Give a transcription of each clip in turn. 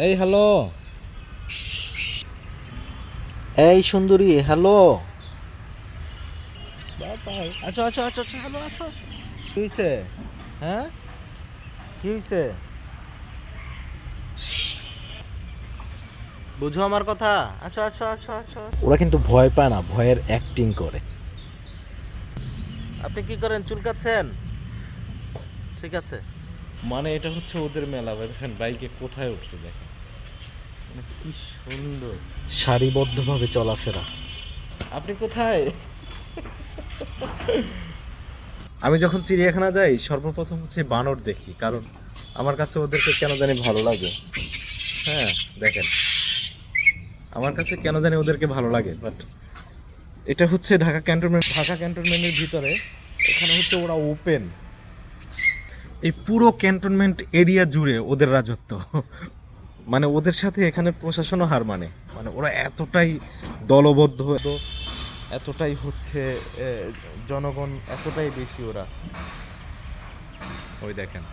এই হ্যালো, এই সুন্দরী, হ্যালো। বাবাই, আসো আসো আসো আসো, হ্যালো, আসো আসো। কি হয়েছে? হ্যাঁ, কি হয়েছে? বুঝো আমার কথা। আসো আসো আসো আসো আসো। ওরা কিন্তু ভয় পায় না, ভয়ের অ্যাক্টিং করে। আপনি কি করেন? চুলকাচ্ছেন? ঠিক আছে। মানে এটা হচ্ছে ওদের মেলা। দেখেন বাইকে কোথায় উঠছে, দেখেন মানে কি সুন্দর সারিবদ্ধভাবে চলাফেরা। আপনি কোথায়? আমি যখন চিড়িয়াখানা যাই সর্বপ্রথম হচ্ছে বানর দেখি, কারণ আমার কাছে ওদেরকে কেন জানি ভালো লাগে। হ্যাঁ, দেখেন আমার কাছে কেন জানি ওদেরকে ভালো লাগে। বাট এটা হচ্ছে ঢাকা ক্যান্টনমেন্টের ভিতরে। এখানে হচ্ছে ওরা ওপেন, এই পুরো ক্যান্টনমেন্ট এরিয়া জুড়ে ওদের রাজত্ব। মানে ওদের সাথে এখানে প্রশাসনও হার মানে মানে ওরা এতটাই দলবদ্ধ, এতটাই হচ্ছে জনগণ এতটাই বেশি ওরা। ওই দেখেন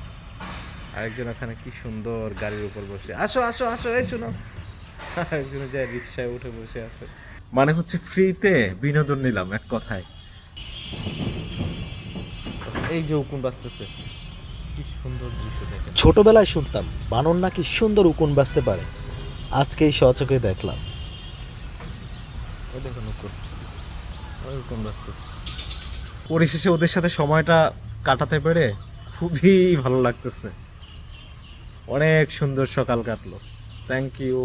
আরেকজন ওখানে কি সুন্দর গাড়ির উপর বসে, আসো আসো আসো, এই শুনো। আরেকজন যায় রিক্সায় উঠে বসে আছে। মানে হচ্ছে ফ্রিতে বিনোদন নিলাম এক কথায়। এই যে উকুন বাজতেছে, কি সুন্দর দৃশ্য দেখেন। ছোটবেলায় শুনতাম বানর নাকি সুন্দর উকুন বাজতে পারে, আজকেই সচক্ষে দেখলাম। ওই দেখুন উকুন, ওই উকুন বাজতেছে। পরিশেষে ওদের সাথে সময়টা কাটাতে পেরে খুবই ভালো লাগতেছে। অনেক সুন্দর সকাল কাটলো। Thank you.